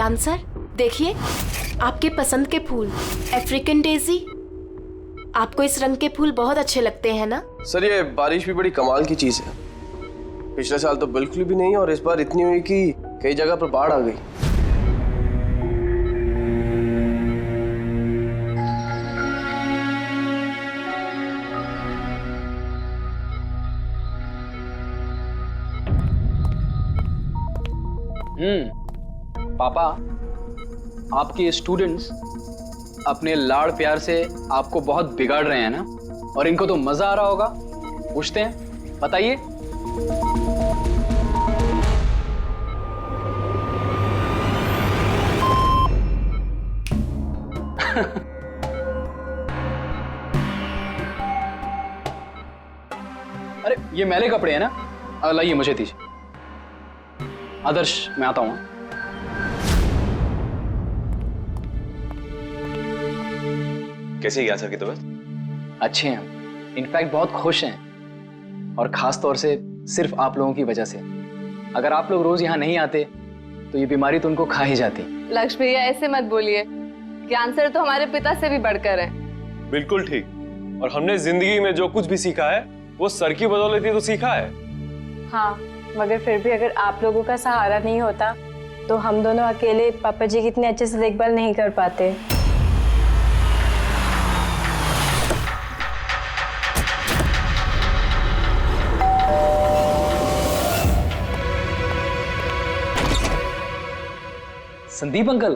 ज्ञान सर देखिए, आपके पसंद के फूल, अफ्रीकन डेजी। आपको इस रंग के फूल बहुत अच्छे लगते हैं ना? सर ये बारिश भी बड़ी कमाल की चीज है। पिछले साल तो बिल्कुल भी नहीं और इस बार इतनी हुई कि कई जगह पर बाढ़ आ गई। पापा, आपके स्टूडेंट्स अपने लाड़ प्यार से आपको बहुत बिगाड़ रहे हैं ना, और इनको तो मजा आ रहा होगा। पूछते हैं, बताइए। अरे ये मैले कपड़े हैं ना, लाइए मुझे दीजिए। आदर्श, मैं आता हूं। कैसी है ज्ञान सर की तबीयत? अच्छे हैं, इनफैक्ट बहुत खुश हैं, और खास तौर से सिर्फ आप लोगों की वजह से। अगर आप लोग रोज यहाँ नहीं आते तो ये बीमारी तो उनको खा ही जाती। लक्ष्मी भैया ऐसे मत बोलिए, ज्ञान सर तो हमारे पिता से भी बढ़कर हैं। बिल्कुल ठीक। और हमने जिंदगी में जो कुछ भी सीखा है वो सर की बदौलत ही तो सीखा है। हाँ, मगर फिर भी अगर आप लोगों का सहारा नहीं होता तो हम दोनों अकेले पापा जी की इतने अच्छे से देखभाल नहीं कर पाते। संदीप अंकल।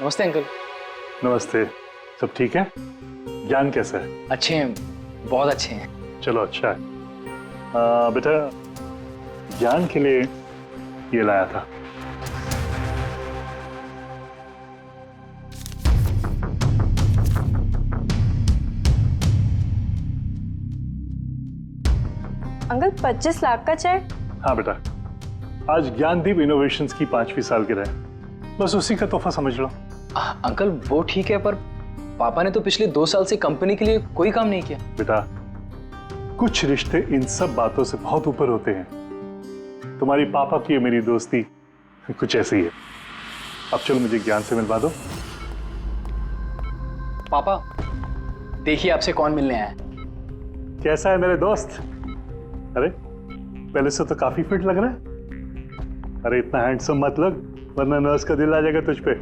नमस्ते अंकल। नमस्ते। सब ठीक है? ज्ञान कैसा है? अच्छे हैं, बहुत अच्छे हैं। चलो अच्छा है। बेटा, ज्ञान के लिए ये लाया था। अंकल 25 लाख का चेक? हाँ बेटा, आज ज्ञानदीप इनोवेशंस की 5वीं सालगिरह है, बस उसी का तोहफा समझ लो। अंकल वो ठीक है, पर पापा ने तो पिछले 2 साल से कंपनी के लिए कोई काम नहीं किया। बेटा, कुछ रिश्ते इन सब बातों से बहुत ऊपर होते हैं। तुम्हारी पापा की मेरी दोस्ती कुछ ऐसी है। अब चलो मुझे ज्ञान से मिलवा दो। पापा देखिए आपसे कौन मिलने आया है। कैसा है मेरे दोस्त? अरे पहले से तो काफी फिट लग रहा है। अरे इतना हैंडसम मत लग, वरना नर्स का दिल आ जाएगा तुझ पे।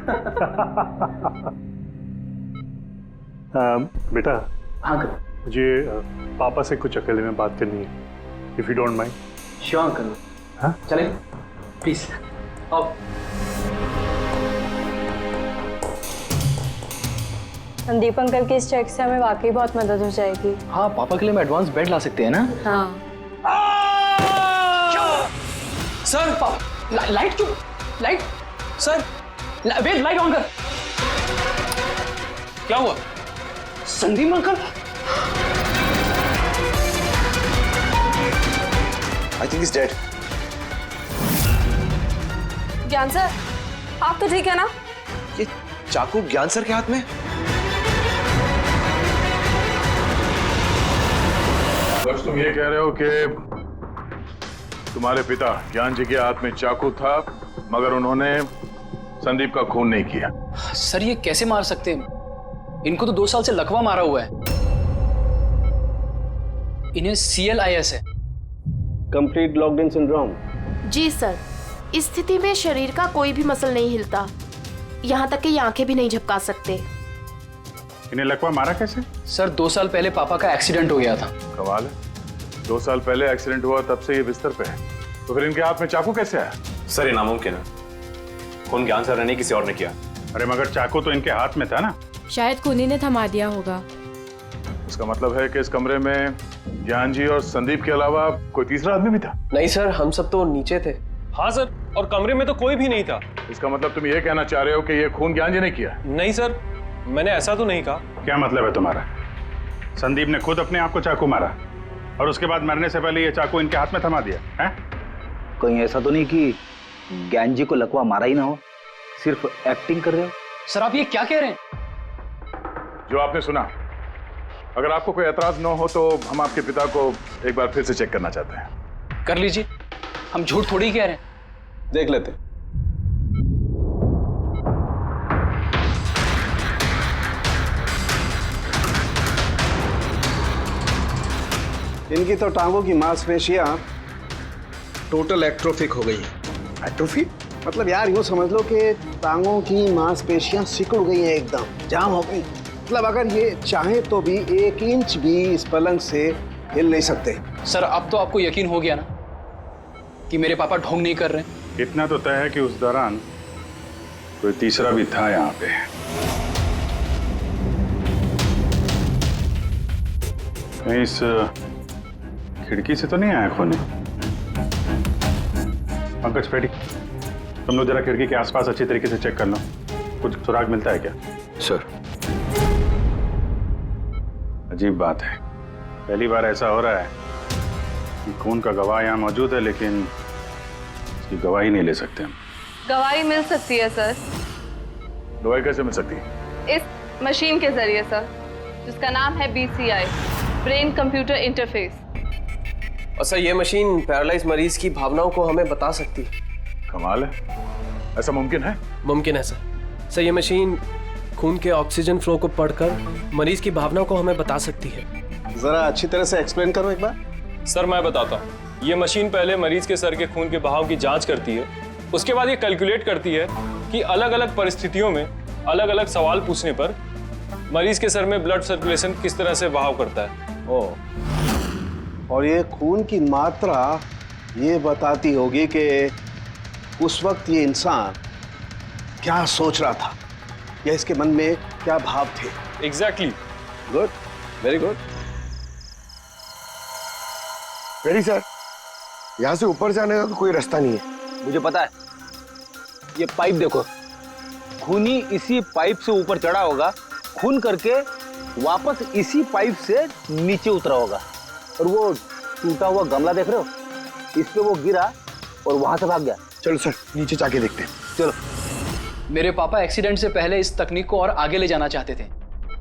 बेटा। हाँ अंकल। मुझे पापा से कुछ अकेले में बात करनी है, if you don't mind. Sure uncle. हाँ चले प्लीज आओ। संदीप अंकल के इस चेक से हमें वाकई बहुत मदद हो जाएगी। हाँ, पापा के लिए हम एडवांस बेड ला सकते हैं ना। हाँ। सर लाइट क्यों? Light sir, wait, light on कर। क्या हुआ? Sandeep uncle. I think is dead. Gyan sir, आप तो ठीक है ना? ये चाकू ज्ञान सर के हाथ में? बस तुम ये कह रहे हो कि तुम्हारे पिता ज्ञान जी के हाथ में चाकू था, मगर उन्होंने संदीप का खून नहीं किया। सर ये कैसे मार सकते हैं? इनको तो 2 साल से लकवा मारा हुआ है। इन्हें CLIS है, कंप्लीट लॉक्ड इन सिंड्रोम। जी सर, इस स्थिति में शरीर का कोई भी मसल नहीं हिलता, यहाँ तक कि ये आंखें भी नहीं झपका सकते। इन्हें लकवा मारा कैसे? सर 2 साल पहले पापा का एक्सीडेंट हो गया था। कमाल है, 2 साल पहले एक्सीडेंट हुआ, तब से ये बिस्तर पे है, तो फिर इनके हाथ में चाकू कैसे आया? सर ये नामुमकिन है, खून ज्ञान सर ने किसी और ने किया। अरे मगर चाकू तो इनके हाथ में था ना। शायद खूनी ने थमा दिया होगा। इसका मतलब है कि इस कमरे में ज्ञान जी और संदीप के अलावा कोई तीसरा आदमी भी था? नहीं सर, हम सब तो नीचे थे। हाँ सर, और कमरे में तो कोई भी नहीं था। इसका मतलब तुम ये कहना चाह रहे हो कि ये खून ज्ञान जी ने किया? नहीं सर, मैंने ऐसा तो नहीं कहा। क्या मतलब है तुम्हारा? संदीप ने खुद अपने आप को चाकू मारा और उसके बाद मरने से पहले ये चाकू इनके हाथ में थमा दिया है? कहीं ऐसा तो नहीं कि ज्ञान जी को लकवा मारा ही ना हो, सिर्फ एक्टिंग कर रहे हो? सर आप ये क्या कह रहे हैं? जो आपने सुना, अगर आपको कोई एतराज न हो तो हम आपके पिता को एक बार फिर से चेक करना चाहते हैं। कर लीजिए, हम झूठ थोड़ी कह रहे हैं। देख लेते। इनकी तो टांगों की मांसपेशियां टोटल एट्रोफिक हो गई है। एट्रोफिक मतलब यार यूँ समझ लो कि टांगों की मांसपेशियां सिकुड़ गई हैं, एकदम जाम हो गई। मतलब अगर ये चाहे तो भी 1 इंच भी इस पलंग से हिल नहीं सकते। सर अब तो आपको यकीन हो गया ना कि मेरे पापा ढोंग नहीं कर रहे? इतना तो तय है कि उस दौरान कोई तीसरा भी था यहाँ पे। कहीं इस खिड़की से तो नहीं आया खून? पंकज पेटी, तुम लोग जरा खिड़की के आसपास अच्छी तरीके से चेक कर लो, कुछ सुराग मिलता है क्या? सर अजीब बात है, पहली बार ऐसा हो रहा है कि खून का गवाह यहाँ मौजूद है लेकिन इसकी गवाही नहीं ले सकते हम। गवाही मिल सकती है सर, गवाही कैसे मिल सकती है? इस मशीन के जरिए सर, जिसका नाम है BCI, ब्रेन कंप्यूटर इंटरफेस। और सर ये मशीन पैरालाइज मरीज की भावनाओं को हमें बता सकती है। कमाल है, ऐसा मुमकिन है? मुमकिन है सर। सर ये मशीन खून के ऑक्सीजन फ्लो को पढ़कर मरीज की भावनाओं को हमें बता सकती है। जरा अच्छी तरह से एक्सप्लेन करो एक बार। सर मैं बताता हूँ। ये मशीन पहले मरीज के सर के खून के बहाव की जांच करती है, उसके बाद ये कैलकुलेट करती है कि अलग अलग परिस्थितियों में अलग अलग सवाल पूछने पर मरीज के सर में ब्लड सर्कुलेशन किस तरह से बहाव करता है। और ये खून की मात्रा ये बताती होगी कि उस वक्त ये इंसान क्या सोच रहा था या इसके मन में क्या भाव थे। Exactly. Good, very good. Very sir, यहाँ से ऊपर जाने का कोई रास्ता नहीं है। मुझे पता है, ये पाइप देखो, खूनी इसी पाइप से ऊपर चढ़ा होगा, खून करके वापस इसी पाइप से नीचे उतरा होगा। और वो टूटा हुआ गमला देख रहे हो, इस पे वो गिरा और वहां से भाग गया। चलो सर नीचे जाके देखते हैं। चलो। मेरे पापा एक्सीडेंट से पहले इस तकनीक को और आगे ले जाना चाहते थे।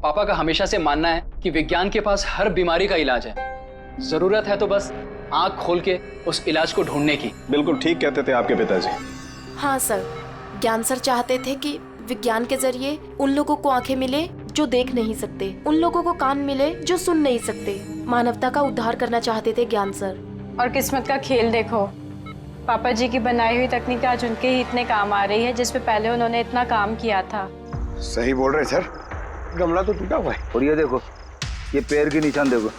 पापा का हमेशा से मानना है कि विज्ञान के पास हर बीमारी का इलाज है, जरूरत है तो बस आंख खोल के उस इलाज को ढूंढने की। बिल्कुल ठीक कहते थे आपके पिताजी। हाँ सर, ज्ञान सर चाहते थे कि विज्ञान के जरिए उन लोगों को आंखें मिले जो देख नहीं सकते, उन लोगों को कान मिले जो सुन नहीं सकते। मानवता का उद्धार करना चाहते थे ज्ञान सर। और किस्मत का खेल देखो, पापा जी की बनाई हुई तकनीक आज उनके ही इतने काम आ रही है जिस पे पहले उन्होंने इतना काम किया था। सही बोल रहे सर, गमला तो टूटा हुआ है। और ये देखो, ये पैर के निशान देखो,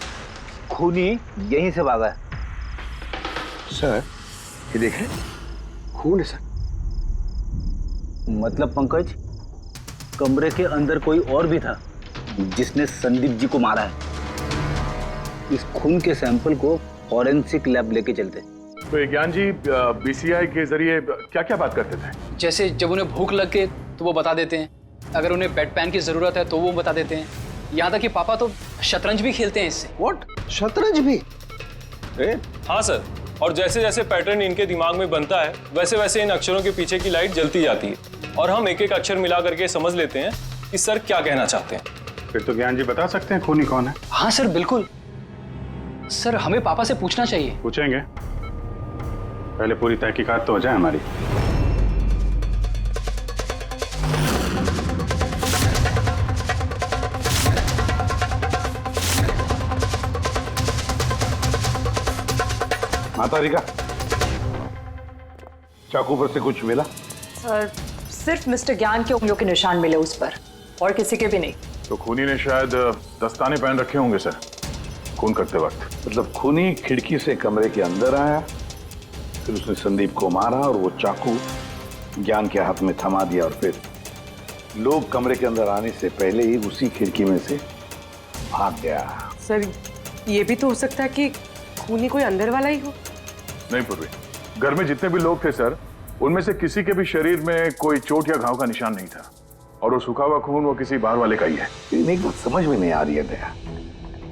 खूनी यहीं से भागा है। सर ये देखें, खून है सर। मतलब पंकज, कमरे के अंदर कोई और भी था जिसने संदीप जी को मारा है। इस खून के सैंपल को फॉरेंसिक लैब लेके चलते। तो ज्ञान जी BCI के जरिए क्या क्या बात करते थे? जैसे जब उन्हें भूख लग गए तो वो बता देते हैं, अगर उन्हें बेड पैन की जरूरत है तो वो बता देते हैं। यहाँ तक कि पापा तो शतरंज भी खेलते हैं इससे। व्हाट? शतरंज भी? हाँ सर, और जैसे जैसे पैटर्न इनके दिमाग में बनता है वैसे वैसे इन अक्षरों के पीछे की लाइट जलती जाती है और हम एक एक अक्षर मिला करके समझ लेते हैं कि सर क्या कहना चाहते हैं। फिर तो ज्ञान जी बता सकते हैं खूनी कौन है? हाँ सर बिल्कुल। सर हमें पापा से पूछना चाहिए। पूछेंगे, पहले पूरी तहकीकात तो हो जाए हमारी। माता रिका, चाकू पर से कुछ मिला? सर सिर्फ मिस्टर ज्ञान के उंगलियों के निशान मिले उस पर, और किसी के भी नहीं। तो खूनी ने शायद दस्ताने पहन रखे होंगे सर खून करते वक्त। मतलब खूनी खिड़की से कमरे के अंदर आया, फिर उसने संदीप को मारा और वो चाकू ज्ञान के हाथ में थमा दिया और फिर लोग कमरे के अंदर आने से पहले ही उसी खिड़की में से भाग गया। सर ये भी तो हो सकता है कि खूनी कोई अंदर वाला ही हो। नहीं पूर्वी, घर में जितने भी लोग थे सर, उनमें से किसी के भी शरीर में कोई चोट या घाव का निशान नहीं था, और वो सूखा हुआ खून वो किसी बाहर वाले का ही है। लेकिन एक बात समझ में नहीं आ रही है दया,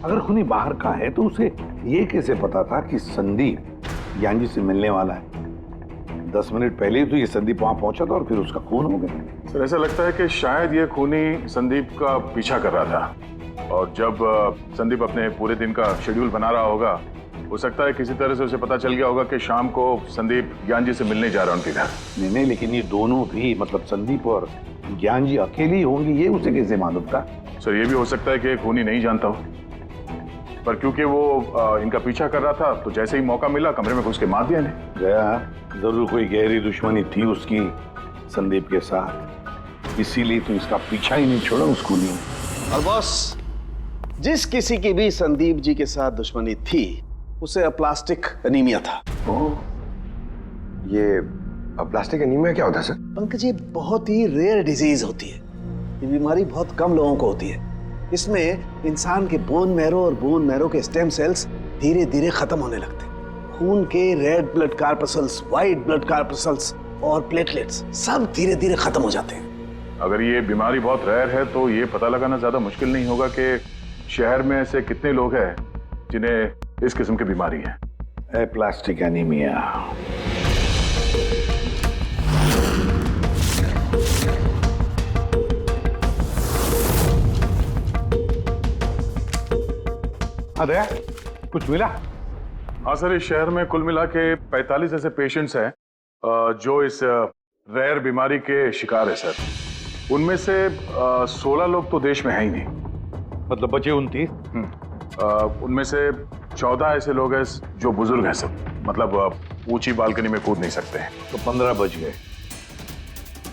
अगर खूनी बाहर का है तो उसे ये कैसे पता था कि संदीप ज्ञान जी से मिलने वाला है? 10 मिनट पहले ही तो ये संदीप वहां पहुंचा था और फिर उसका खून हो गया। सर ऐसा लगता है कि शायद ये खूनी संदीप का पीछा कर रहा था, और जब संदीप अपने पूरे दिन का शेड्यूल बना रहा होगा, हो सकता है किसी तरह से उसे पता चल गया होगा कि शाम को संदीप ज्ञान जी से मिलने जा रहा है उनके घर। नहीं, लेकिन ये दोनों भी, मतलब संदीप और ज्ञान जी अकेले ही होंगे, ये उसे कैसे मालूम था? सर ये भी हो सकता है कि खूनी नहीं जानता हो। पर क्योंकि वो इनका पीछा कर रहा था तो जैसे ही मौका मिला कमरे में घुस के मार दिया इन्हें। गया जरूर कोई गहरी दुश्मनी थी उसकी संदीप के साथ, इसीलिए तो इसका पीछा ही नहीं छोड़ा उस खूनी ने। और बॉस, जिस किसी की भी संदीप जी के साथ दुश्मनी थी उसे अप्लास्टिक एनीमिया था। ये प्लास्टिक एनीमिया क्या होता है सर? पंकज, ये बहुत ही रेयर डिजीज होती है। ये बीमारी बहुत कम लोगों को होती है। इसमें इंसान के बोन मैरो और बोन मैरो के स्टेम सेल्स धीरे धीरे खत्म होने लगते हैं। खून के red blood corpuscles, white blood corpuscles और प्लेटलेट्स सब धीरे धीरे खत्म हो जाते हैं। अगर ये बीमारी बहुत रेयर है तो ये पता लगाना ज्यादा मुश्किल नहीं होगा कि शहर में ऐसे कितने लोग हैं जिन्हें इस किस्म की बीमारी है। Plastic anaemia. अरे कुछ मिला? हाँ सर, इस शहर में कुल मिला के 45 ऐसे पेशेंट्स हैं जो इस रेयर बीमारी के शिकार है सर। उनमें से 16 लोग तो देश में है ही नहीं। मतलब बचे 29? उनमें से 14 ऐसे लोग हैं जो बुजुर्ग हैं सर, मतलब ऊंची बालकनी में कूद नहीं सकते हैं। तो 15 बच गए।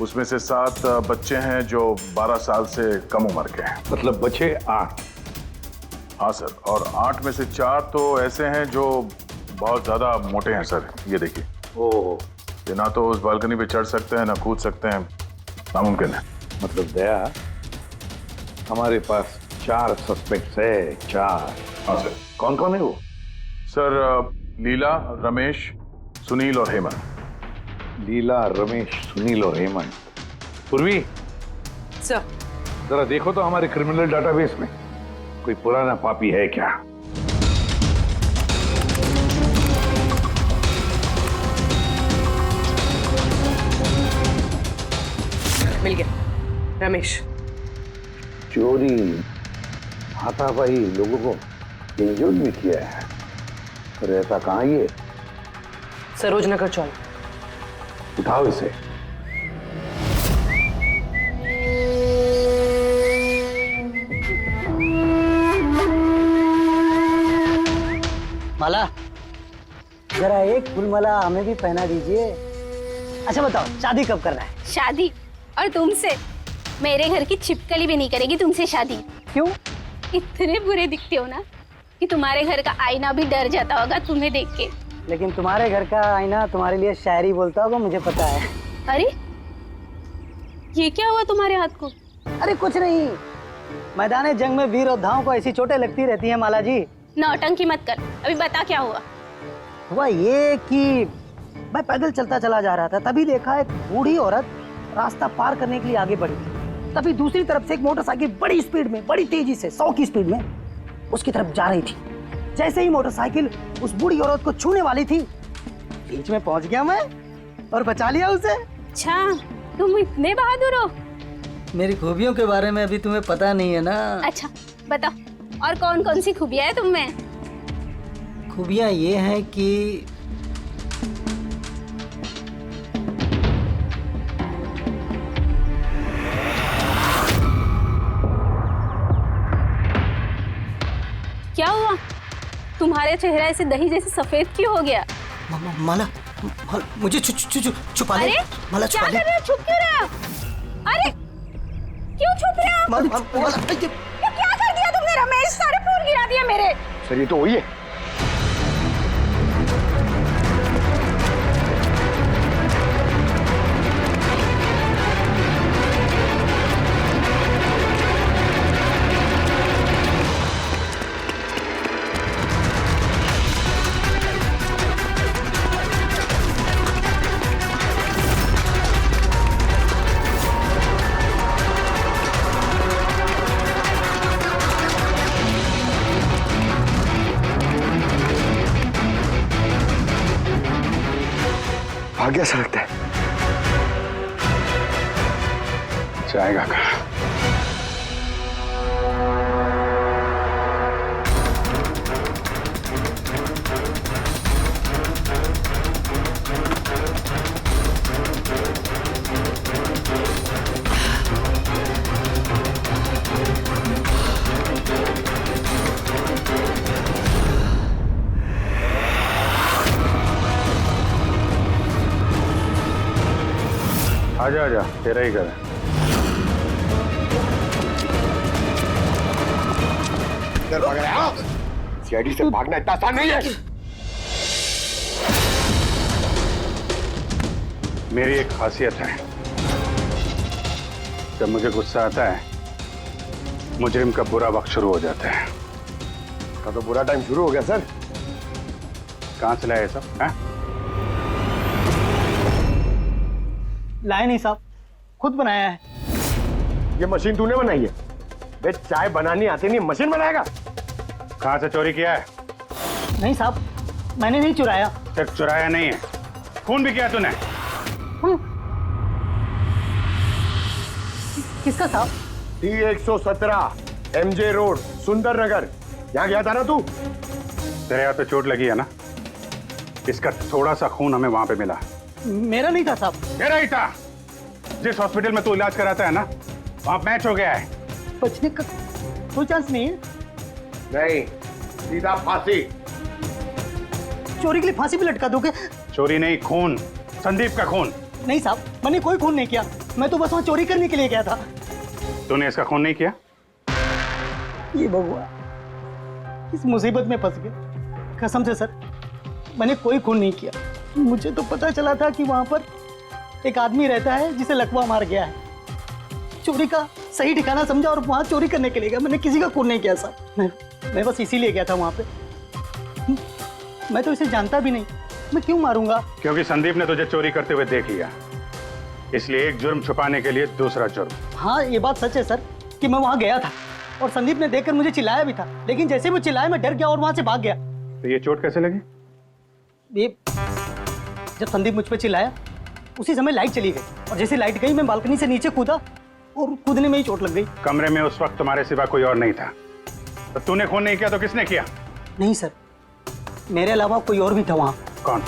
उसमें से 7 बच्चे हैं जो 12 साल से कम उम्र के हैं। मतलब बचे 8। हाँ सर, और 8 में से 4 तो ऐसे हैं जो बहुत ज्यादा मोटे हैं सर। ये देखिए, ओह, ये ना तो उस बालकनी पे चढ़ सकते हैं ना कूद सकते हैं, नामुमकिन है। मतलब दया, हमारे पास 4 सस्पेक्ट्स है। 4? हाँ सर। कौन कौन है वो? सर लीला, रमेश, सुनील और हेमंत। लीला, रमेश, सुनील और हेमंत। पूर्वी सर, जरा देखो तो हमारे क्रिमिनल डाटाबेस में कोई पुराना पापी है क्या? मिल गया, रमेश। चोरी, हाथापाई, लोगों को इंजर्ड भी किया है। पर ऐसा कहाँ ये? सरोजनगर चौक। उठाओ इसे। माला, जरा एक फूलमाला हमें भी पहना दीजिए। अच्छा बताओ, शादी कब करना है? शादी? और तुमसे? मेरे घर की छिपकली भी नहीं करेगी तुमसे शादी। क्यों? इतने बुरे दिखते हो ना कि तुम्हारे घर का आईना भी डर जाता होगा तुम्हें देख के। लेकिन तुम्हारे घर का आईना तुम्हारे लिए शायरी बोलता होगा, मुझे पता है। अरे ये क्या हुआ तुम्हारे हाथ को? अरे कुछ नहीं, मैदान जंग में वीर योद्धाओं को ऐसी चोटें लगती रहती हैं माला जी। नौटंकी मत कर, अभी बता क्या हुआ। हुआ ये कि मैं पैदल चलता चला जा रहा था, तभी देखा एक बूढ़ी औरत रास्ता पार करने के लिए आगे बढ़ी। तभी दूसरी तरफ से एक मोटरसाइकिल बड़ी स्पीड में, बड़ी तेजी से 100 की स्पीड में उसकी तरफ जा रही थी। जैसे ही मोटरसाइकिल उस बूढ़ी औरत को छूने वाली थी, बीच में पहुंच गया मैं और बचा लिया उसे। अच्छा, तुम इतने बहादुर हो। मेरी खूबियों के बारे में अभी तुम्हें पता नहीं है ना। अच्छा बताओ, और कौन कौन सी खूबियां है तुम में? खूबियां ये हैं कि क्या हुआ? तुम्हारे चेहरा ऐसे दही जैसे सफेद क्यों हो गया? माला, मुझे छुपा ले। अरे माला, क्या कर रहे हो? छुप क्यों रहे हो? अरे क्यों छुप रहे हो? ये क्या कर दिया तुमने रमेश? सारे फूल गिरा दिया मेरे। सर ये तो वही है। भाग गया सा लगता है। जाएगा कहाँ? आजा आजा, तेरा ही घर है। सीआईडी से भागना इतना आसान नहीं है। मेरी एक खासियत है, जब मुझे गुस्सा आता है मुजरिम का बुरा वक्त शुरू हो जाता है। तो बुरा टाइम शुरू हो गया सर। कहाँ से लाया ये सब? हैं? लाए नहीं साहब, खुद बनाया है। ये मशीन तूने बनाई है? बे चाय बनानी आती नहीं, मशीन बनाएगा? कहाँ से चोरी किया है? नहीं साहब, मैंने नहीं चुराया। सिर्फ चुराया नहीं है, खून भी किया तूने। किसका साहब? T117 MJ रोड सुंदर नगर, यहाँ गया था ना तू? तेरे यहाँ तो चोट लगी है ना, इसका थोड़ा सा खून हमें वहां पे मिला। मेरा नहीं था साहब। मेरा ही था। जिस हॉस्पिटल में तू इलाज कराता है ना, वहां मैच हो गया है। बचने का कोई चांस नहीं है। नहीं, सीधा फांसी। चोरी के लिए फांसी भी लटका दोगे? चोरी नहीं, खून, संदीप का खून। नहीं साहब, मैंने कोई खून नहीं किया, मैं तो बस वहां चोरी करने के लिए गया था। तूने इसका खून नहीं किया? ये भगवान, इस मुसीबत में फंस गए। कसम से सर, मैंने कोई खून नहीं किया। मुझे तो पता चला था कि वहां पर एक आदमी रहता है जिसे लकवा मार गया है। चोरी का सही ठिकाना समझा और वहां चोरी करने के लिए गया। मैंने किसी का खून नहीं किया सर, मैं बस इसीलिए गया था वहां पे। मैं तो इसे जानता भी नहीं, मैं क्यों मारूंगा? क्योंकि संदीप ने तुझे चोरी करते हुए देख लिया, इसलिए एक जुर्म छुपाने के लिए दूसरा जुर्म। हाँ, ये बात सच है सर कि मैं वहां गया था और संदीप ने देखकर मुझे चिल्लाया भी था, लेकिन जैसे वो चिल्लाया मैं डर गया और वहां से भाग गया। तो ये चोट कैसे लगी? ये जब संदीप मुझ पर चिल्लाया उसी समय लाइट चली गई और जैसे लाइट गई मैं बालकनी से नीचे कूदा और कूदने में ही चोट लग गई। कमरे में उस वक्त तुम्हारे सिवा कोई और नहीं था, तो तूने खून नहीं किया तो किसने किया? नहीं सर, मेरे अलावा कोई और भी था वहां। कौन?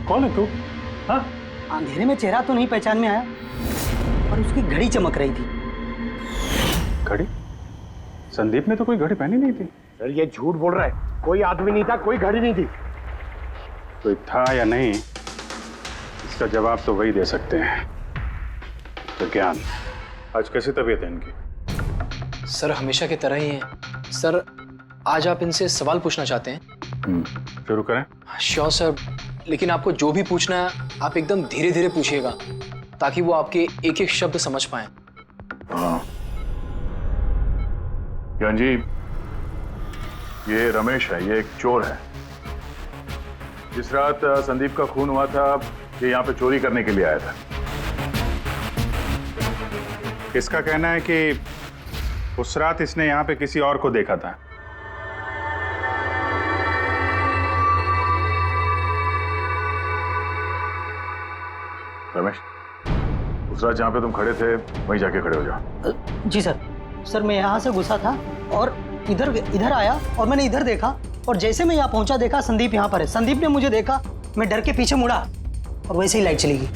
कौन है तू? हाँ? अंधेरे में चेहरा तो नहीं पहचान में आया, पर उसकी घड़ी चमक रही थी। घड़ी? संदीप ने तो कोई घड़ी पहनी नहीं थी। सर ये झूठ बोल रहा है, कोई आदमी नहीं था, कोई घड़ी नहीं थी। कोई था या नहीं, इसका जवाब तो वही दे सकते हैं। तो ज्ञान, आज कैसी तबीयत है इनकी? सर हमेशा की तरह ही है। सर आज आप इनसे सवाल पूछना चाहते हैं? शुरू करें? श्योर सर, लेकिन आपको जो भी पूछना है आप एकदम धीरे धीरे पूछिएगा ताकि वो आपके एक एक शब्द समझ पाए। हाँ। ज्ञान जी, ये रमेश है, ये एक चोर है। जिस रात संदीप का खून हुआ था ये यहाँ पे चोरी करने के लिए आया था। इसका कहना है कि उस रात इसने यहाँ पे किसी और को देखा था। रमेश, उस रात जहाँ पे तुम खड़े थे वहीं जाके खड़े हो जाओ। जी सर, मैं यहाँ से घुसा था और इधर आया और मैंने इधर देखा और जैसे मैं यहाँ पहुंचा देखा संदीप यहाँ पर है। संदीप ने मुझे देखा, मैं डर के पीछे मुड़ा और वैसे ही लाइट चली गई।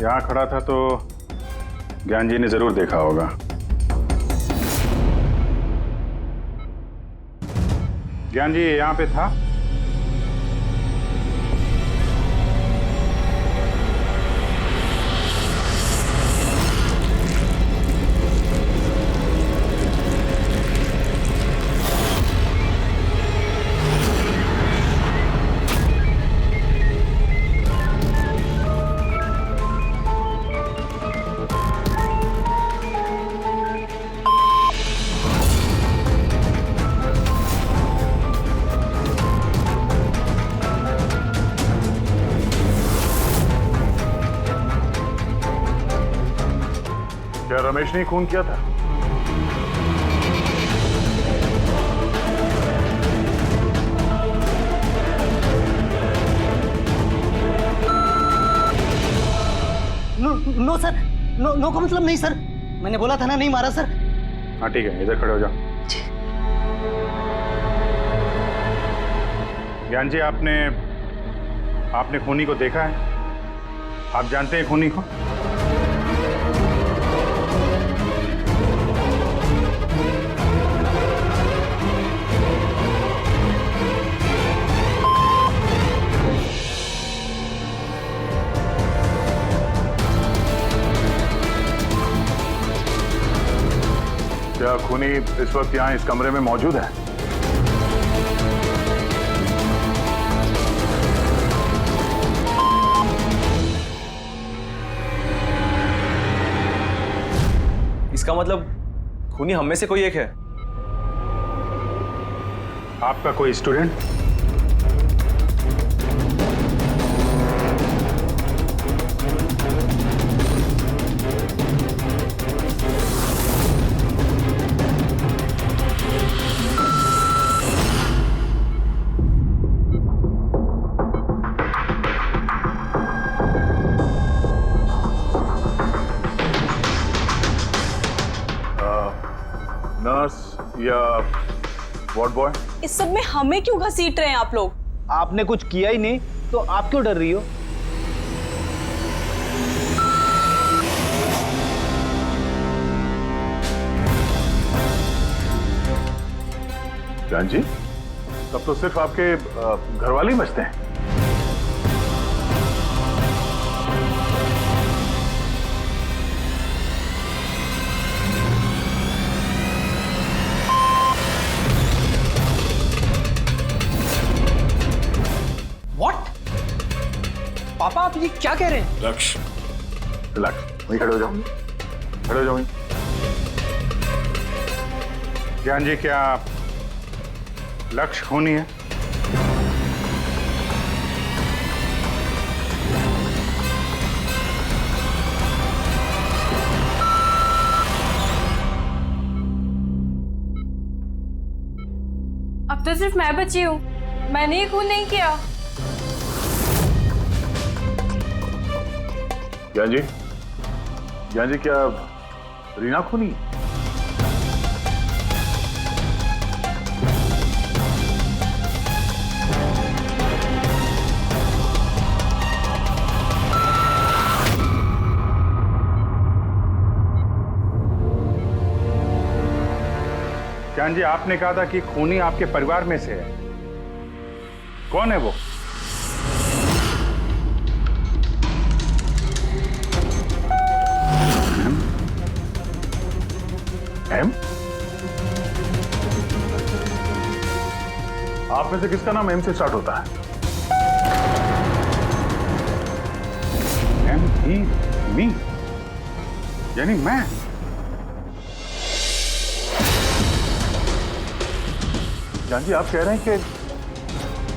यहाँ खड़ा था तो ज्ञान जी ने जरूर देखा होगा। ज्ञान जी यहाँ पे था? क्या रमेश ने खून किया था? नो सर, नो का मतलब नहीं सर, मैंने बोला था ना नहीं मारा सर। हाँ ठीक है, इधर खड़े हो जाओ। ज्ञान जी, आपने खूनी को देखा है? आप जानते हैं खूनी को? क्या खूनी इस वक्त यहाँ इस कमरे में मौजूद है? इसका मतलब खूनी हम में से कोई एक है। आपका कोई स्टूडेंट? नर्स या वार्ड बॉय? इस सब में हमें क्यों घसीट रहे हैं आप लोग? आपने कुछ किया ही नहीं तो आप क्यों डर रही हो? ज्ञान जी, तब तो सिर्फ आपके घर वाले ही बचते हैं। पापा आप ये क्या कह रहे हैं? लक्ष्य, रिलैक्स, वहीं खड़े हो जाओ, खड़े हो जाओ वहीं। ज्ञान जी, क्या लक्ष्य खूनी है? अब तो सिर्फ मैं बची हूँ, मैंने ये खून नहीं किया। ज्ञान जी, ज्ञान जी, क्या रीना खूनी? ज्ञान जी, आपने कहा था कि खूनी आपके परिवार में से है। कौन है वो? एम? आप में से किसका नाम एम से स्टार्ट होता है? एम ही मी, यानी मैं। जान जी, आप कह रहे हैं कि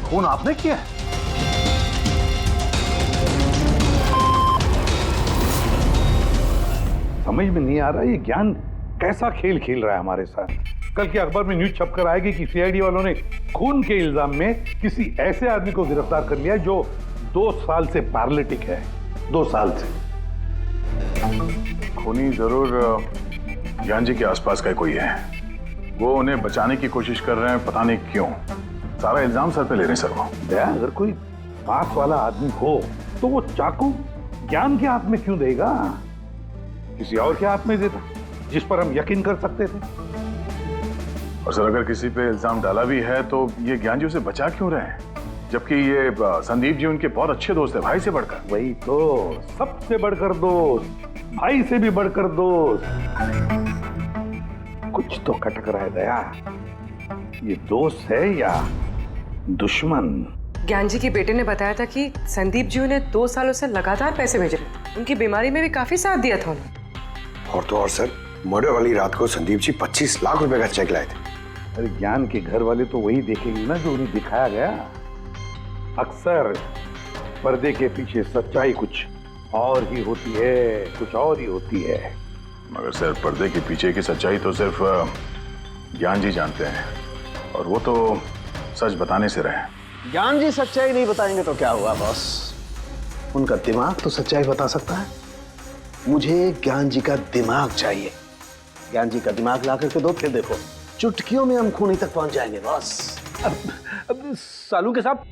खून आपने किया है? समझ में नहीं आ रहा ये ज्ञान कैसा खेल खेल रहा है हमारे साथ। कल के अखबार में न्यूज छपकर आएगी कि सीआईडी वालों ने खून के इल्जाम में किसी ऐसे आदमी को गिरफ्तार कर लिया जो 2 साल से पैरालिटिक है। 2 साल से। खूनी जरूर ज्ञान जी के आसपास का कोई है। वो उन्हें बचाने की कोशिश कर रहे हैं, पता नहीं क्यों। सारा इल्जाम सर पे ले रहे हैं सर वो। दया, अगर कोई पास वाला आदमी हो तो वो चाकू ज्ञान के हाथ में क्यों देगा? किसी और के हाथ में देता जिस पर हम यकीन कर सकते थे। और सर, अगर किसी पे इल्जाम डाला भी है तो ये ज्ञान जी उसे बचा क्यों रहे हैं? जबकि ये संदीप जी उनके बहुत अच्छे दोस्त है, भाई से बढ़कर। वही तो, सबसे बढ़कर दोस्त, भाई से भी बढ़कर दोस्त। कुछ तो खटक रहा है दया। ये दोस्त है या दुश्मन? ज्ञान जी के बेटे ने बताया था कि संदीप जी उन्हें 2 सालों से लगातार पैसे भेज रहे थे। उनकी बीमारी में भी काफी साथ दिया था उन्होंने। और तो और सर, मर्डर वाली रात को संदीप जी 25 लाख रुपए का चेक लाए थे। अरे ज्ञान के घर वाले तो वही देखेंगे ना जो उन्हें दिखाया गया। अक्सर पर्दे के पीछे सच्चाई कुछ और ही होती है, कुछ और ही होती है। मगर सर, पर्दे के पीछे की सच्चाई तो सिर्फ ज्ञान जी जानते हैं, और वो तो सच बताने से रहे। ज्ञान जी सच्चाई नहीं बताएंगे तो क्या हुआ बॉस? उनका दिमाग तो सच्चाई बता सकता है। मुझे ज्ञान जी का दिमाग चाहिए। ज्ञान जी का दिमाग ला करके दो, फिर देखो चुटकियों में हम खूनी तक पहुंच जाएंगे बॉस। अब सालू के साहब,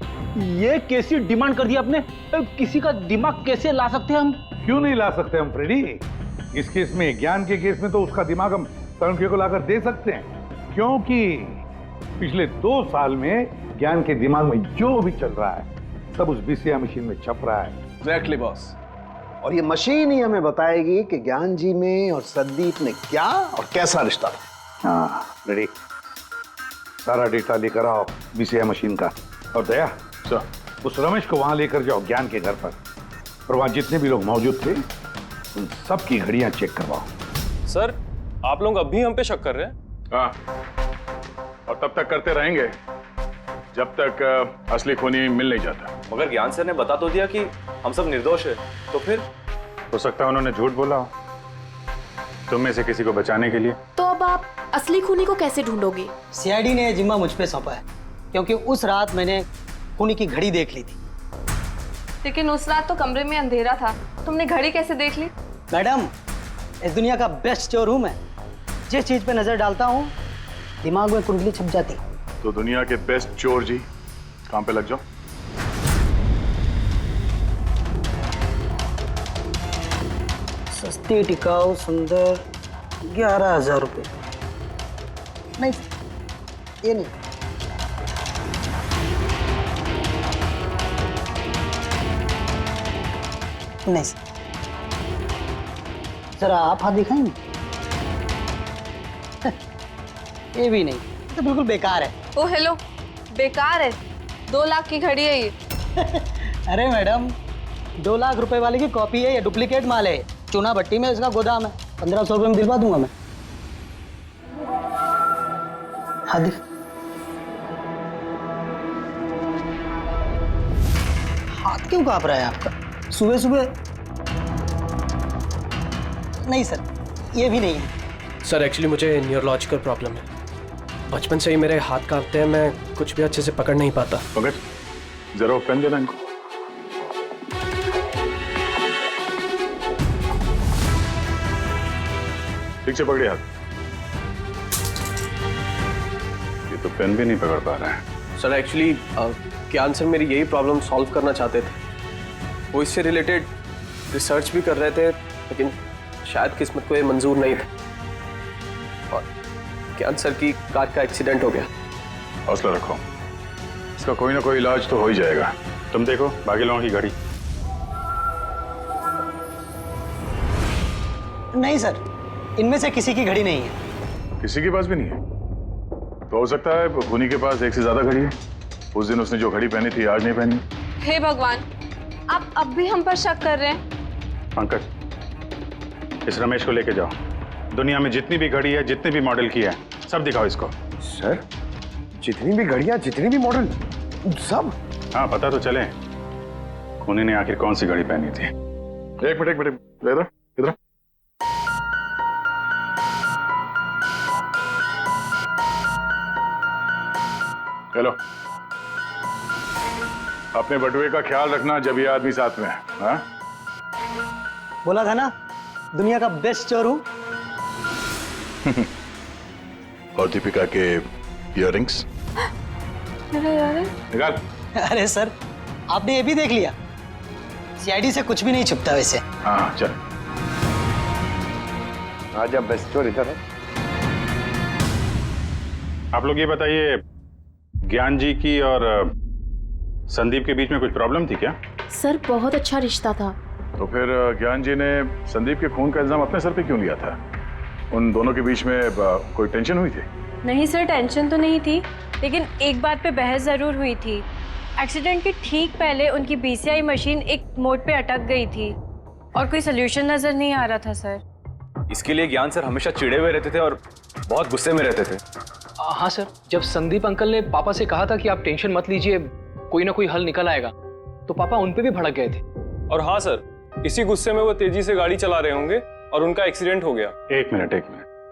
ये कैसी डिमांड कर दी आपने? किसी का दिमाग कैसे ला सकते हैं हम? क्यों नहीं ला सकते हम फ्रेडी? इस केस में, ज्ञान के केस में तो उसका दिमाग हम सड़के को लाकर दे सकते हैं, क्योंकि पिछले 2 साल में ज्ञान के दिमाग में जो भी चल रहा है सब उस बीसीआर मशीन में छप रहा है। Exactly boss. और ये मशीन ही हमें बताएगी कि ज्ञान जी में और संदीप में क्या और कैसा रिश्ता था। हाँ रेडी, सारा डेटा लेकर आओ बीसीआई मशीन का। और दया सर, उस रमेश को वहां लेकर जाओ ज्ञान के घर पर, और वहां जितने भी लोग मौजूद थे उन सबकी घड़ियां चेक करवाओ। सर, आप लोग अब भी हम पे शक कर रहे हैं? हाँ, और तब तक करते रहेंगे जब तक असली खूनी मिल नहीं जाता। मगर ज्ञान सर ने बता तो दिया कि हम सब निर्दोष है, तो फिर? हो सकता है उन्होंने झूठ बोला हो तुम में से किसी को बचाने के लिए। तो अब आप असली खूनी को कैसे ढूंढोगे? सीआईडी ने जिम्मा मुझ पे सौंपा है, क्योंकि उस रात मैंने खूनी की घड़ी देख ली थी। लेकिन उस रात तो कमरे में अंधेरा था, तुमने घड़ी कैसे देख ली? मैडम, इस दुनिया का बेस्ट चोर हूं मैं। जिस चीज पे नजर डालता हूँ दिमाग में कुंडली छप जाती। तो दुनिया के बेस्ट चोर जी, काम पे लग जाओ। सस्ती टिकाऊ सुंदर 11,000 रुपये। नहीं, ये नहीं। नहीं जरा आप हाथ दिखाएंगे? ये भी नहीं, तो बिल्कुल बेकार है। ओ हेलो, बेकार है? 2 लाख की घड़ी है ये। अरे मैडम, 2 लाख रुपए वाले की कॉपी है, ये डुप्लीकेट माल है। चूना भट्टी में इसका गोदाम है, 1500 रुपये में दिलवा दूंगा मैं। हाँ दिख। हाथ क्यों कांप रहा है आपका सुबह सुबह? नहीं सर, ये भी नहीं है। सर एक्चुअली मुझे न्यूरोलॉजिकल प्रॉब्लम है, बचपन से ही मेरे हाथ कांपते हैं, मैं कुछ भी अच्छे से पकड़ नहीं पाता। ओके, जरा पेन देना इनको। ठीक से पकड़िए हाथ। ये तो पेन भी नहीं पकड़ पा रहा है। सर एक्चुअली ज्ञान सर मेरी यही प्रॉब्लम सॉल्व करना चाहते थे, वो इससे रिलेटेड रिसर्च भी कर रहे थे, लेकिन शायद किस्मत को ये मंजूर नहीं था और ज्ञान सर की कार का एक्सीडेंट हो गया। हौसला रखो, इसका कोई ना कोई इलाज तो हो ही जाएगा। तुम देखो बाकी लोगों की घड़ी। नहीं सर, इनमें से किसी की घड़ी नहीं है। किसी के पास भी नहीं है? तो हो सकता है खूनी के पास एक से ज्यादा घड़ी है। उस दिन उसने जो घड़ी पहनी थी आज नहीं पहनी। हे भगवान, आप अब भी हम पर शक कर रहे हैं? पंकज, इस रमेश को लेके जाओ, दुनिया में जितनी भी घड़ी है, जितनी भी मॉडल की है, सब दिखाओ इसको। सर, जितनी भी घड़ियां, जितनी भी मॉडल, सब? हाँ, पता तो चले खूनी ने आखिर कौन सी घड़ी पहनी थी। एक मिनट इधर इधर। हेलो, अपने बटुए का ख्याल रखना जब ये आदमी साथ में है। हाँ? बोला था ना, दुनिया का बेस्ट चोर हूं। और दीपिका के इयररिंग्स निकाल। अरे सर, आपने ये भी देख लिया? सीआईडी से कुछ भी नहीं छुपता वैसे। हाँ चल। आज अब बेस्ट चोर इधर है। आप लोग ये बताइए, ज्ञान जी की और संदीप के बीच में कुछ प्रॉब्लम थी क्या? सर बहुत अच्छा रिश्ता था। तो फिर ज्ञान जी ने संदीप के खून का इल्जाम अपने सर पे क्यों लिया था? उन दोनों के बीच में कोई टेंशन हुई थी? नहीं सर, टेंशन तो नहीं थी, लेकिन एक बात पे बहस जरूर हुई थी। एक्सीडेंट के ठीक पहले उनकी बीसीआई मशीन एक मोड़ पे अटक गई थी और कोई सोल्यूशन नजर नहीं आ रहा था सर। इसके लिए ज्ञान सर हमेशा चिढ़े हुए रहते थे और बहुत गुस्से में रहते थे। हाँ सर, जब संदीप अंकल ने पापा से कहा था कि आप टेंशन मत लीजिए, कोई ना कोई हल निकल आएगा, तो पापा उन पे भी भड़क गए थे। और हाँ सर, इसी गुस्से में वो तेजी से गाड़ी चला रहे होंगे और उनका एक्सीडेंट हो गया। एक मिनट,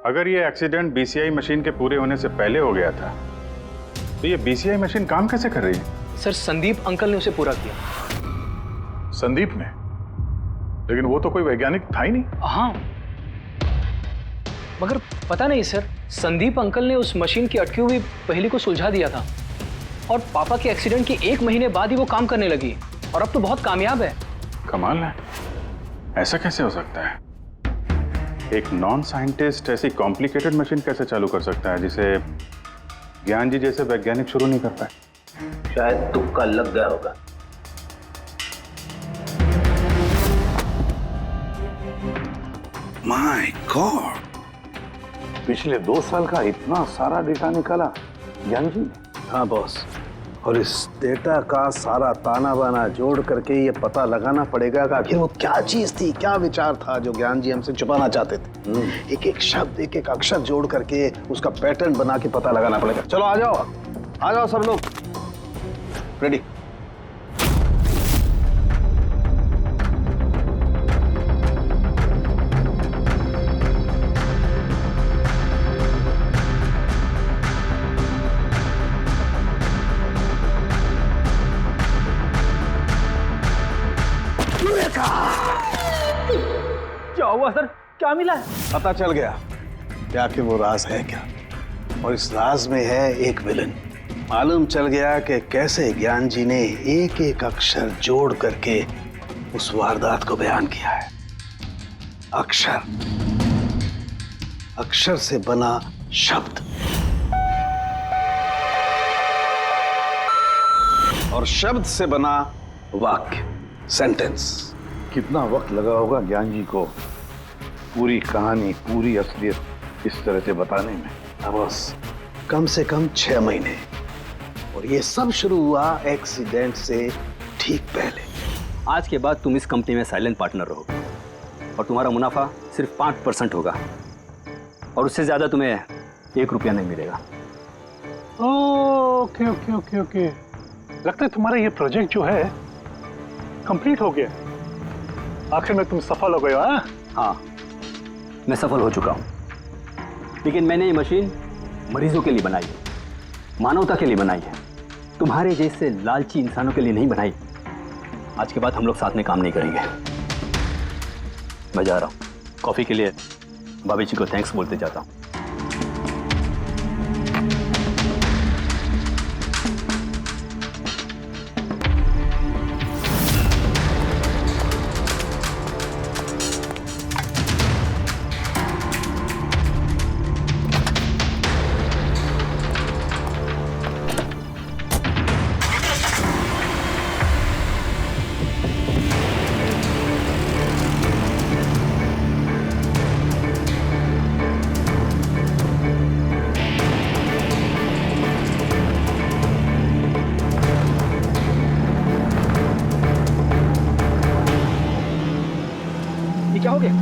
अगर ये एक्सीडेंट बीसीआई मशीन के पूरे होने से पहले हो गया था, तो ये बीसीआई मशीन काम कैसे कर रही है? सर, संदीप अंकल ने उसे पूरा किया। संदीप ने? लेकिन वो तो कोई वैज्ञानिक था ही नहीं। हाँ, मगर पता नहीं सर, संदीप अंकल ने उस मशीन की अटकी हुई पहेली को सुलझा दिया था और पापा के एक्सीडेंट के 1 महीने बाद ही वो काम करने लगी और अब तो बहुत कामयाब है। कमाल है, ऐसा कैसे हो सकता है? एक नॉन साइंटिस्ट ऐसी कॉम्प्लिकेटेड मशीन कैसे चालू कर सकता है जिसे ज्ञान जी जैसे वैज्ञानिक शुरू नहीं कर पाए? शायद तुक्का लग गया होगा। माय गॉड, पिछले 2 साल का इतना सारा डेटा निकाला ज्ञान जी? हाँ बॉस, और इस डेटा का सारा ताना बाना जोड़ करके ये पता लगाना पड़ेगा कि आखिर वो क्या चीज थी, क्या विचार था जो ज्ञान जी हमसे छुपाना चाहते थे। एक एक शब्द, एक एक अक्षर जोड़ करके उसका पैटर्न बना के पता लगाना पड़ेगा। चलो आ जाओ सब लोग, रेडी। क्या हुआ सर, क्या मिला? पता चल गया कि आखिर वो राज है क्या, और इस राज में है एक विलन। मालूम चल गया कि कैसे ज्ञान जी ने एक एक अक्षर जोड़ करके उस वारदात को बयान किया है। अक्षर से बना शब्द, और शब्द से बना वाक्य, सेंटेंस। कितना वक्त लगा होगा ज्ञान जी को पूरी कहानी, पूरी असलियत इस तरह से बताने में? बस कम से कम 6 महीने, और ये सब शुरू हुआ एक्सीडेंट से ठीक पहले। आज के बाद तुम इस कंपनी में साइलेंट पार्टनर रहोगे और तुम्हारा मुनाफा सिर्फ 5% होगा, और उससे ज्यादा तुम्हें 1 रुपया नहीं मिलेगा। ओके ओके ओके ओके, लगता है तुम्हारा ये प्रोजेक्ट जो है कंप्लीट हो गया। आखिर में तुम सफल हो गए हो। हाँ, मैं सफल हो चुका हूँ, लेकिन मैंने ये मशीन मरीजों के लिए बनाई है, मानवता के लिए बनाई है, तुम्हारे जैसे लालची इंसानों के लिए नहीं बनाई। आज के बाद हम लोग साथ में काम नहीं करेंगे। मैं जा रहा हूँ, कॉफी के लिए भाभी जी को थैंक्स बोलते जाता हूँ। क्या हो गया?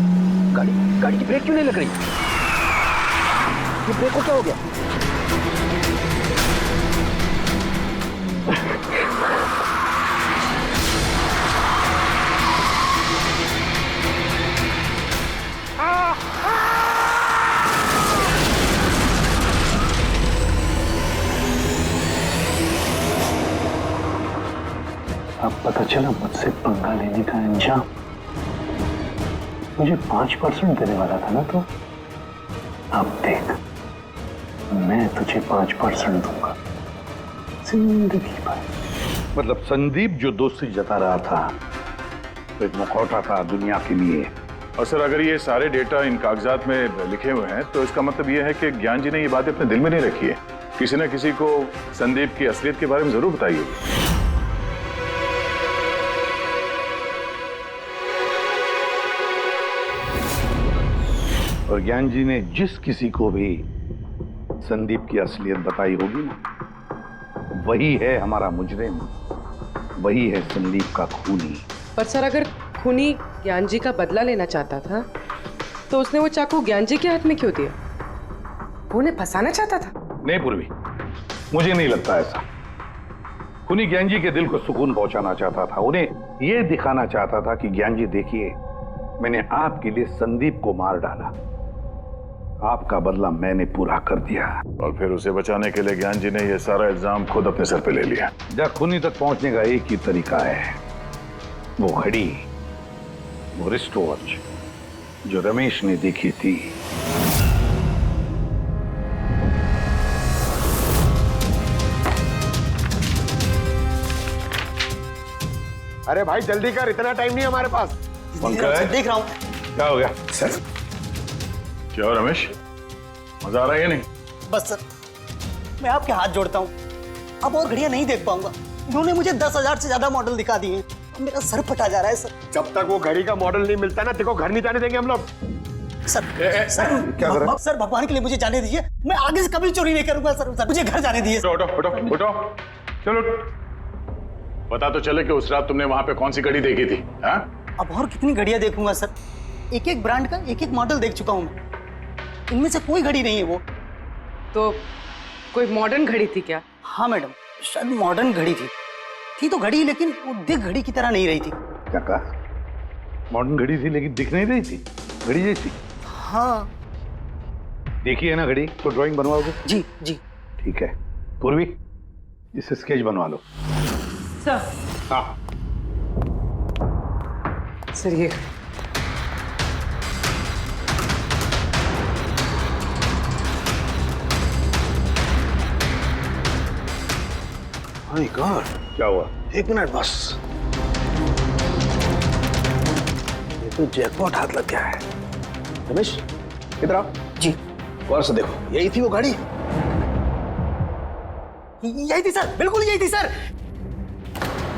गाड़ी की ब्रेक क्यों नहीं लग रही? ये ब्रेक को क्या हो गया? अब पता चला मुझसे पंगा लेने का अंजाम। मुझे 5% देने वाला था ना, तो अब देख, मैं तुझे 5% दूंगा जिंदगी भर। मतलब संदीप जो दोस्ती जता रहा था तो एक मुखौटा था दुनिया के लिए। और सर, अगर ये सारे डेटा इन कागजात में लिखे हुए हैं तो इसका मतलब ये है कि ज्ञान जी ने ये बात अपने दिल में नहीं रखी है। किसी न किसी को संदीप की असलियत के बारे में जरूर बताई होगी। और ज्ञान जी ने जिस किसी को भी संदीप की असलियत बताई होगी ना, वही है हमारा मुजरिम, वही है संदीप का खूनी। पर सर, अगर खूनी ज्ञान जी का बदला लेना चाहता था तो उसने वो चाकू ज्ञान जी के हाथ में क्यों दिया? वो उन्हें फंसाना चाहता था? नहीं पूर्वी, मुझे नहीं लगता ऐसा। खूनी ज्ञान जी के दिल को सुकून पहुंचाना चाहता था, उन्हें यह दिखाना चाहता था कि ज्ञान जी देखिए, मैंने आपके लिए संदीप को मार डाला, आपका बदला मैंने पूरा कर दिया। और फिर उसे बचाने के लिए ज्ञान जी ने यह सारा इल्जाम खुद अपने सर पे ले लिया। जब खूनी तक पहुंचने का एक ही तरीका है, वो घड़ी, वो रिस्ट वॉच जो रमेश ने देखी थी। अरे भाई जल्दी कर, इतना टाइम नहीं हमारे पास। देख रहा हूँ। क्या हो गया सर? क्या हो रमेश, मजा आ रहा है या नहीं? बस सर, मैं आपके हाथ जोड़ता हूँ, अब और घड़ियां नहीं देख पाऊंगा। इन्होंने मुझे 10,000 से ज्यादा मॉडल दिखा दिए हैं, मेरा सर फटा जा रहा है सर। जब तक वो घड़ी का मॉडल नहीं मिलता ना, देखो घर नहीं जाने देंगे हम लोग। सर क्या कर रहा है? सर भगवान के लिए मुझे जाने दीजिए, मैं आगे से कभी चोरी नहीं करूंगा सर, मुझे घर जाने दीजिए। उठो उठो उठो उठो, चलो पता तो चले कि उस रात तुमने वहां पे कौन सी घड़ी देखी थी। हाँ? अब और कितनी घड़ियां देखूंगा सर, एक एक ब्रांड का एक एक मॉडल देख चुका हूं मैं, इनमें से कोई घड़ी नहीं है वो। तो कोई मॉडर्न घड़ी थी क्या? हाँ मैडम, शायद मॉडर्न घड़ी थी तो घड़ी, लेकिन वो दिख घड़ी की तरह नहीं रही थी। क्या कहा? मॉडर्न घड़ी थी लेकिन दिख नहीं रही थी, घड़ी जैसी। हाँ देखी है ना घड़ी, तो ड्राइंग बनवाओगे? जी जी ठीक है। पूर्वी, इसे स्केच बनवा लो। सर। हाँ सर ये माय गॉड, क्या हुआ? एक मिनट बस, ये तो जैकपॉट हाथ लग गया है। रमेश इधर आओ जी, गौर से देखो, यही थी वो घड़ी। यही थी सर, बिल्कुल यही थी सर।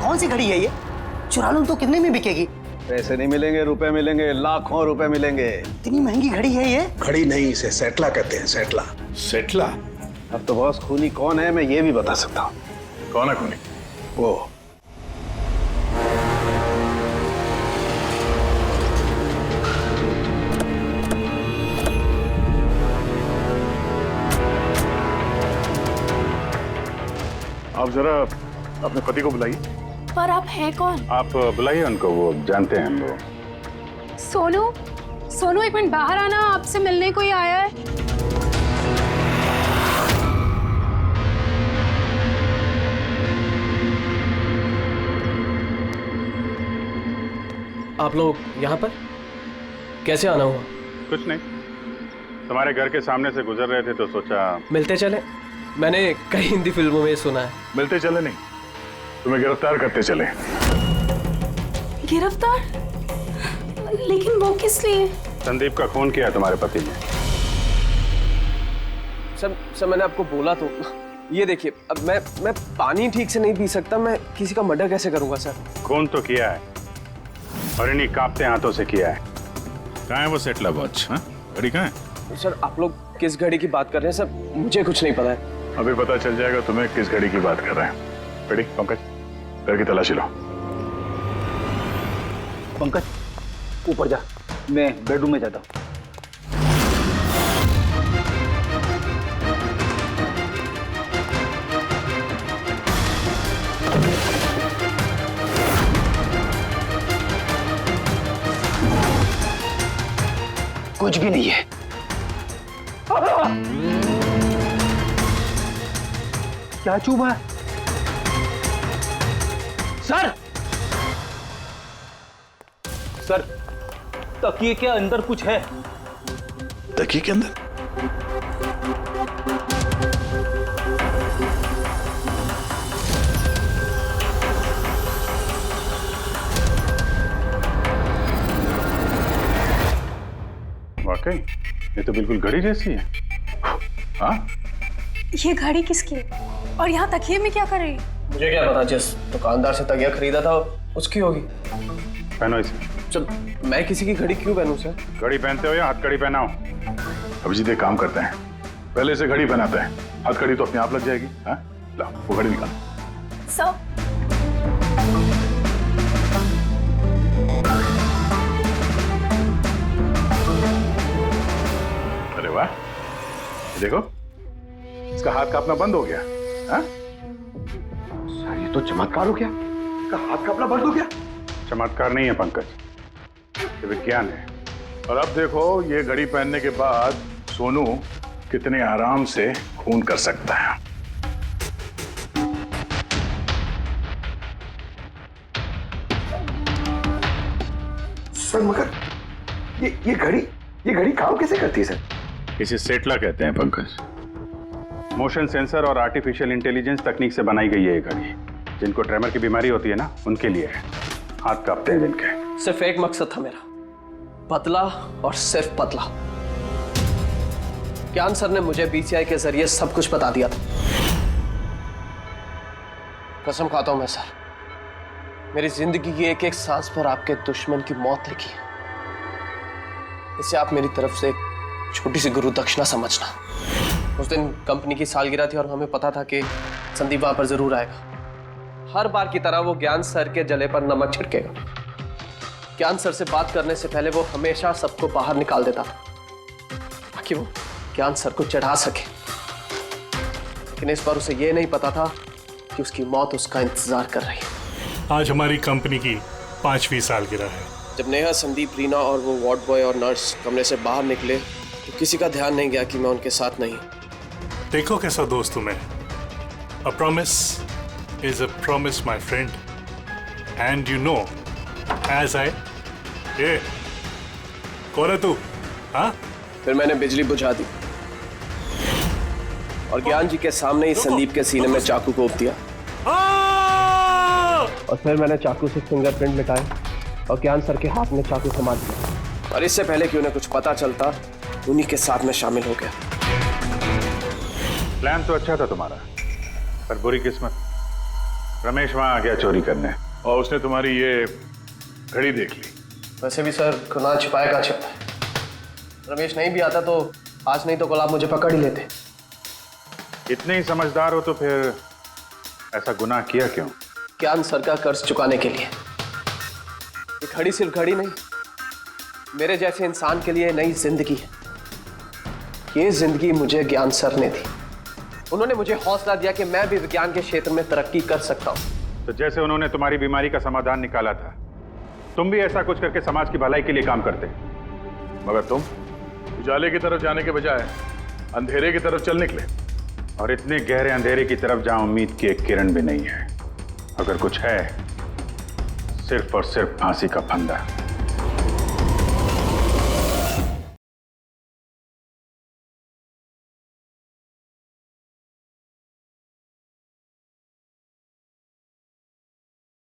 कौन सी घड़ी है ये? चुरा लूं तो कितने में बिकेगी? पैसे नहीं मिलेंगे, रुपए मिलेंगे, लाखों रुपए मिलेंगे। इतनी महंगी घड़ी है ये? घड़ी नहीं, इसे सेटला कहते हैं, सेटला। सेटला? अब तो बॉस खूनी कौन है मैं ये भी बता सकता हूँ। कौन है खूनी? वो आप जरा अपने पति को बुलाइए। पर आप हैं कौन? आप बुलाइए उनको, वो जानते हैं हम लोग। सोनू एक मिनट बाहर आना, आपसे मिलने कोई आया है। आप लोग यहाँ पर कैसे आना हुआ? कुछ नहीं, तुम्हारे घर के सामने से गुजर रहे थे तो सोचा मिलते चले। मैंने कई हिंदी फिल्मों में सुना है। मिलते चले नहीं, तुम्हें गिरफ्तार करते चले। गिरफ्तार? लेकिन वो किस लिए? संदीप का खून किया तुम्हारे पति ने। सर मैंने आपको बोला तो। ये देखिए, अब मैं पानी ठीक से नहीं पी सकता, मैं किसी का मर्डर कैसे करूंगा सर? खून तो किया है और इन्हीं कांपते हाथों से किया है। कहाँ है वो सेटला वॉच? घड़ी कहाँ है? सर आप लोग किस घड़ी की बात कर रहे हैं सर? मुझे कुछ नहीं पता है। अभी पता चल जाएगा तुम्हें किस घड़ी की बात कर रहे हैं। बेटी पंकज, घर की तलाशी लो। पंकज ऊपर जा, मैं बेडरूम में जाता हूँ। कुछ भी नहीं है। क्या चूमा है? सर सर, तकिए के अंदर कुछ है। तकिए के अंदर? वाकई ये तो बिल्कुल घड़ी जैसी है। हाँ, ये घड़ी किसकी है? और यहाँ तकिए में क्या कर रही है? मुझे क्या पता, जिस दुकानदार से तकिया खरीदा था उसकी होगी। पहनो इसे। चल, मैं किसी की घड़ी क्यों पहनूं सर? घड़ी पहनते हो या हथकड़ी पहनाओ? अभिजीत एक काम करते हैं, पहले से घड़ी पहनाते हैं, हथकड़ी तो अपने आप लग जाएगी। हाँ, ला वो घड़ी निकाल। सर अरे वाह, देखो इसका हाथ कांपना बंद हो गया। हाँ? सर ये तो चमत्कार हो गया, इसका हाथ कांपना बंद हो गया। चमत्कार नहीं है पंकज, ये विज्ञान है। और अब देखो ये घड़ी पहनने के बाद सोनू कितने आराम से खून कर सकता है। सर मगर ये घड़ी काम कैसे करती है सर? इसे सेटला कहते हैं पंकज। मोशन सेंसर और आर्टिफिशियल इंटेलिजेंस तकनीक से बनाई गई है ये घड़ी। जिनको ट्रेमर की बीमारी होती है ना, उनके लिए है। हाथ कांपते हैं जिनके। सिर्फ एक मकसद था मेरा, पतला और सिर्फ पतला। ज्ञान सर ने मुझे बीसीआई के जरिए सब कुछ बता दिया था। कसम खाता हूं मैं सर, मेरी जिंदगी की एक एक सांस पर आपके दुश्मन की मौत लिखी है। इसे आप मेरी तरफ से एक छोटी सी गुरु दक्षिणा समझना। उस दिन कंपनी की सालगिरह थी और हमें पता था कि संदीप वहां पर जरूर आएगा। हर बार की तरह वो ज्ञान सर के जले पर नमक छिड़केगा। ज्ञान सर से बात करने से पहले वो हमेशा सबको बाहर निकाल देता था ताकि वो ज्ञान सर को चढ़ा सके। लेकिन इस बार उसे ये नहीं पता था कि उसकी मौत उसका इंतजार कर रही है। आज हमारी कंपनी की 5वीं सालगिरह है। जब नेहा, संदीप, रीना और वो वार्ड बॉय और नर्स कमरे से बाहर निकले तो किसी का ध्यान नहीं गया कि मैं उनके साथ नहीं। देखो कैसा दोस्त हूं मैं। A promise is a promise, my friend. And you know, as I... ये कौन है तू? हाँ? फिर मैंने बिजली बुझा दी और ज्ञान जी के सामने ही संदीप के सीने में चाकू घोंप दिया। और फिर मैंने चाकू से फिंगरप्रिंट मिटाए और ज्ञान सर के हाथ में चाकू थमा दिया। और इससे पहले कि उन्हें कुछ पता चलता, उन्हीं के साथ में शामिल हो गया। प्लान तो अच्छा था तुम्हारा, पर बुरी किस्मत, रमेश वहां आ गया चोरी करने और उसने तुम्हारी ये घड़ी देख ली। वैसे भी सर, गुनाह छिपाए का छिपता है। रमेश नहीं भी आता तो आज नहीं तो कल आप मुझे पकड़ ही लेते। इतने ही समझदार हो तो फिर ऐसा गुनाह किया क्यों? ज्ञान सर का कर्ज चुकाने के लिए। ये घड़ी सिर्फ घड़ी नहीं, मेरे जैसे इंसान के लिए नई जिंदगी है। ये जिंदगी मुझे ज्ञान सर ने दी। उन्होंने मुझे हौसला दिया कि मैं भी विज्ञान के क्षेत्र में तरक्की कर सकता हूं। तो जैसे उन्होंने तुम्हारी बीमारी का समाधान निकाला था, तुम भी ऐसा कुछ करके समाज की भलाई के लिए काम करते। मगर तुम उजाले की तरफ जाने के बजाय अंधेरे की तरफ चल निकले, और इतने गहरे अंधेरे की तरफ जहां उम्मीद की एक किरण भी नहीं है। अगर कुछ है, सिर्फ और सिर्फ फांसी का फंदा।